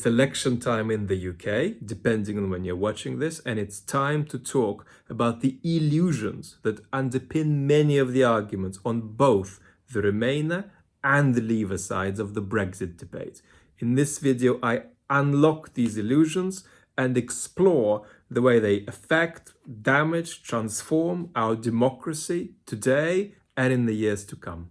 It's election time in the UK, depending on when you're watching this, and it's time to talk about the illusions that underpin many of the arguments on both the Remainer and the Leaver sides of the Brexit debate. In this video, I unlock these illusions and explore the way they affect, damage, transform our democracy today and in the years to come.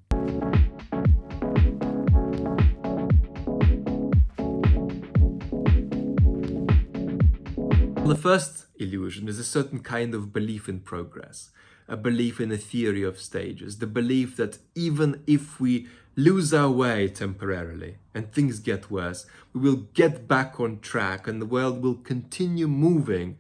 The first illusion is a certain kind of belief in progress, a belief in a theory of stages, the belief that even if we lose our way temporarily and things get worse, we will get back on track and the world will continue moving,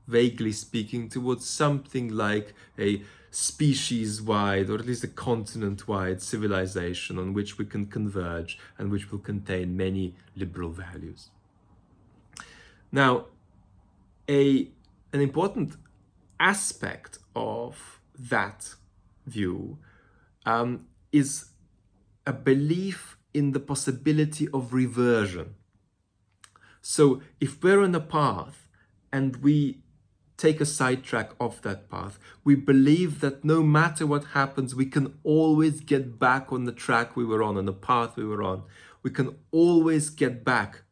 vaguely speaking, towards something like a species-wide or at least a continent-wide civilization on which we can converge and which will contain many liberal values. Now, an important aspect of that view is a belief in the possibility of reversion. So if we're on a path and we take a sidetrack off that path, we believe that no matter what happens, we can always get back on the track we were on the path we were on. We can always get back.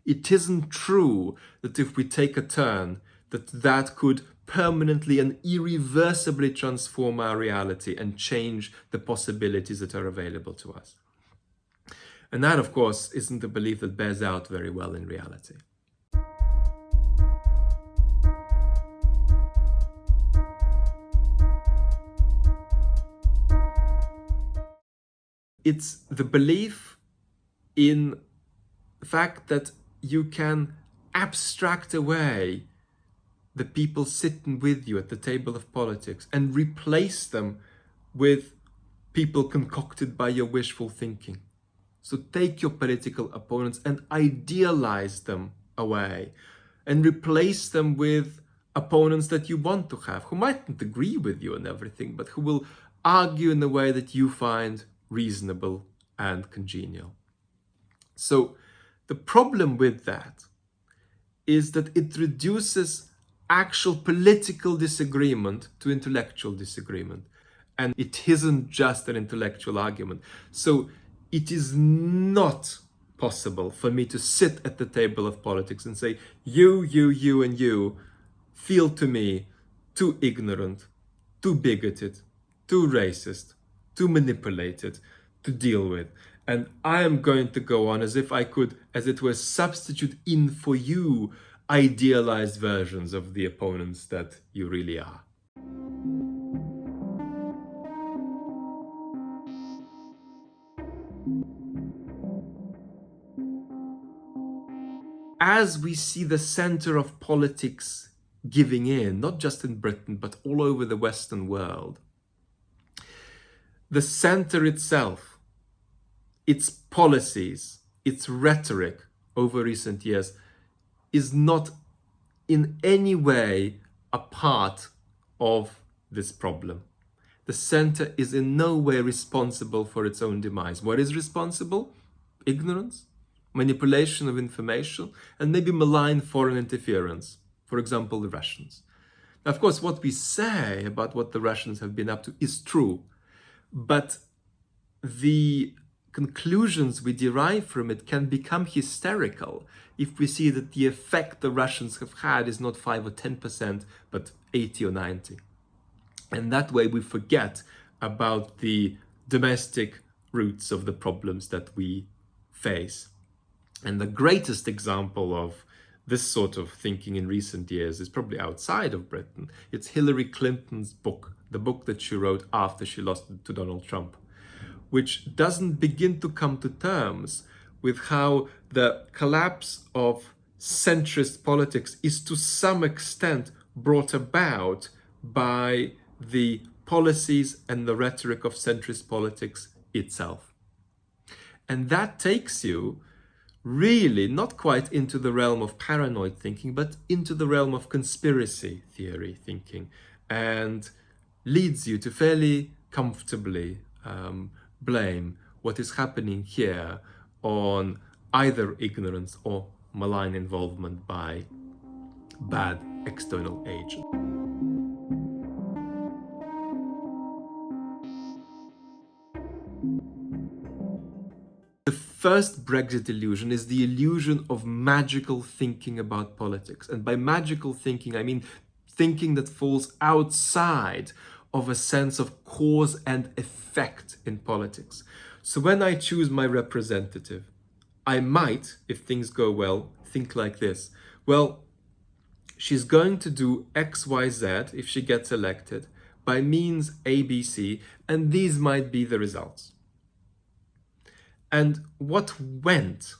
It isn't true that if we take a turn, that could permanently and irreversibly transform our reality and change the possibilities that are available to us. And that, of course, isn't a belief that bears out very well in reality. It's the belief in the fact that you can abstract away the people sitting with you at the table of politics and replace them with people concocted by your wishful thinking. So take your political opponents and idealize them away and replace them with opponents that you want to have, who mightn't agree with you on everything, but who will argue in a way that you find reasonable and congenial. So the problem with that is that it reduces actual political disagreement to intellectual disagreement. And it isn't just an intellectual argument. So it is not possible for me to sit at the table of politics and say, you, and you feel to me too ignorant, too bigoted, too racist, too manipulated to deal with. And I am going to go on as if I could, as it were, substitute in for you idealized versions of the opponents that you really are. As we see the center of politics giving in, not just in Britain, but all over the Western world, the center itself, its policies, its rhetoric over recent years is not in any way a part of this problem. The center is in no way responsible for its own demise. What is responsible? Ignorance, manipulation of information, and maybe malign foreign interference. For example, the Russians. Now, of course, what we say about what the Russians have been up to is true, but the conclusions we derive from it can become hysterical if we see that the effect the Russians have had is not 5 or 10%, but 80 or 90. And that way we forget about the domestic roots of the problems that we face. And the greatest example of this sort of thinking in recent years is probably outside of Britain. It's Hillary Clinton's book, the book that she wrote after she lost to Donald Trump, which doesn't begin to come to terms with how the collapse of centrist politics is to some extent brought about by the policies and the rhetoric of centrist politics itself. And that takes you really not quite into the realm of paranoid thinking, but into the realm of conspiracy theory thinking, and leads you to fairly comfortably blame what is happening here on either ignorance or malign involvement by bad external agents. The first Brexit illusion is the illusion of magical thinking about politics. And by magical thinking, I mean thinking that falls outside of a sense of cause and effect in politics. So when I choose my representative, I might, if things go well, think like this. Well, she's going to do X, Y, Z if she gets elected by means ABC, and these might be the results. And what went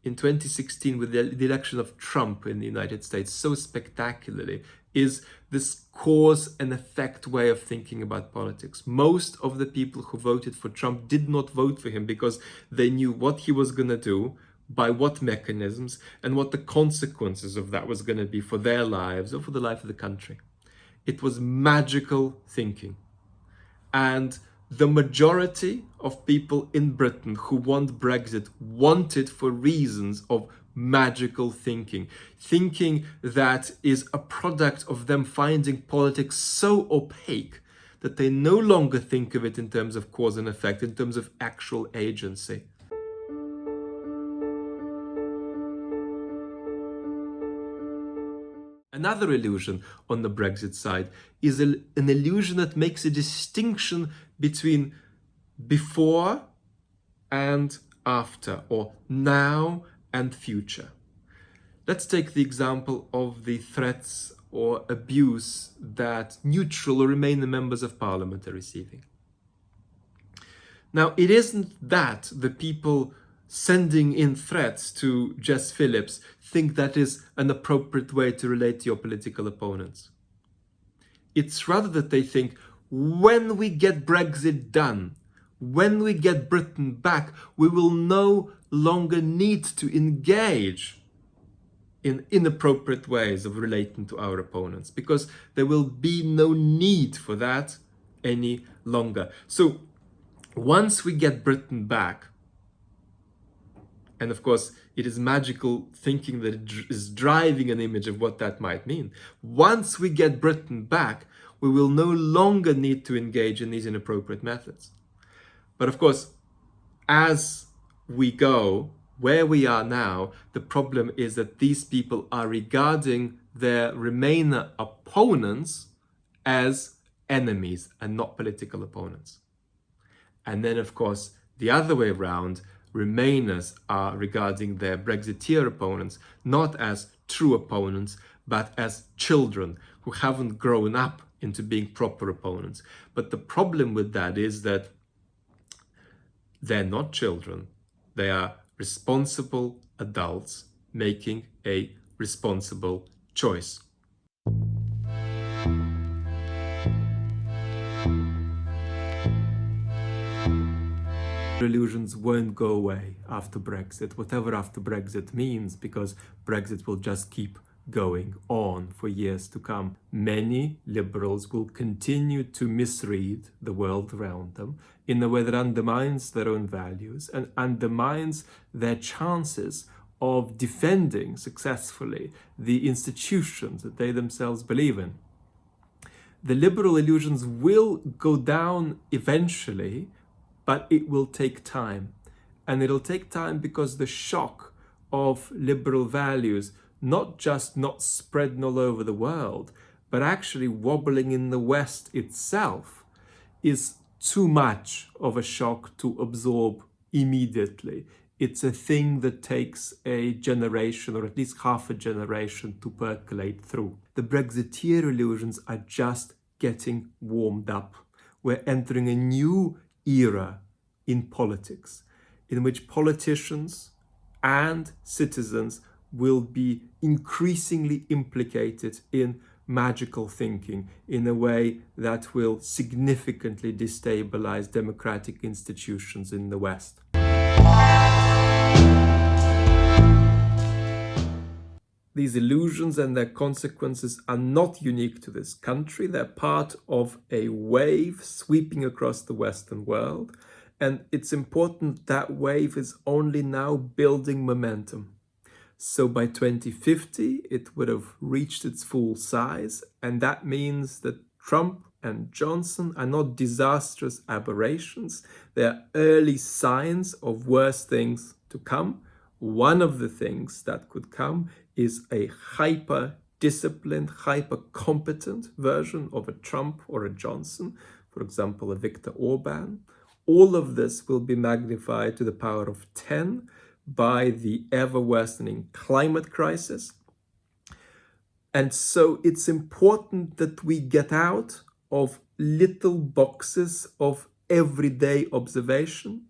in 2016 with the election of Trump in the United States so spectacularly is this cause and effect way of thinking about politics. Most of the people who voted for Trump did not vote for him because they knew what he was going to do, by what mechanisms, and what the consequences of that was going to be for their lives or for the life of the country. It was magical thinking. And the majority of people in Britain who want Brexit want it for reasons of magical thinking. Thinking that is a product of them finding politics so opaque that they no longer think of it in terms of cause and effect, in terms of actual agency. Another illusion on the Brexit side is an illusion that makes a distinction between before and after, or now and future. Let's take the example of the threats or abuse that neutral or Remainer members of Parliament are receiving. Now, it isn't that the people sending in threats to Jess Phillips think that is an appropriate way to relate to your political opponents. It's rather that they think, when we get Brexit done, when we get Britain back, we will no longer need to engage in inappropriate ways of relating to our opponents, because there will be no need for that any longer. So once we get Britain back, and of course, it is magical thinking that is driving an image of what that might mean. Once we get Britain back, we will no longer need to engage in these inappropriate methods. But of course, as we go, where we are now, the problem is that these people are regarding their Remainer opponents as enemies and not political opponents. And then, of course, the other way around, Remainers are regarding their Brexiteer opponents not as true opponents, but as children who haven't grown up into being proper opponents. But the problem with that is that they're not children. They are responsible adults making a responsible choice. Illusions won't go away after Brexit, whatever after Brexit means, because Brexit will just keep going on for years to come. Many liberals will continue to misread the world around them in a way that undermines their own values and undermines their chances of defending successfully the institutions that they themselves believe in. The liberal illusions will go down eventually, but it will take time. And it'll take time because the shock of liberal values, not just not spreading all over the world, but actually wobbling in the West itself, is too much of a shock to absorb immediately. It's a thing that takes a generation, or at least half a generation, to percolate through. The Brexiteer illusions are just getting warmed up. We're entering a new era in politics, in which politicians and citizens will be increasingly implicated in magical thinking in a way that will significantly destabilize democratic institutions in the West. These illusions and their consequences are not unique to this country. They're part of a wave sweeping across the Western world. And it's important that wave is only now building momentum. So by 2050, it would have reached its full size. And that means that Trump and Johnson are not disastrous aberrations. They are early signs of worse things to come. One of the things that could come is a hyper-disciplined, hyper-competent version of a Trump or a Johnson, for example, a Viktor Orban. All of this will be magnified to the power of 10 by the ever-worsening climate crisis. And so it's important that we get out of little boxes of everyday observation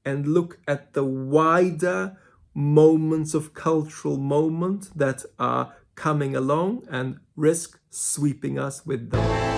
and look at the wider moments of cultural moment that are coming along and risk sweeping us with them.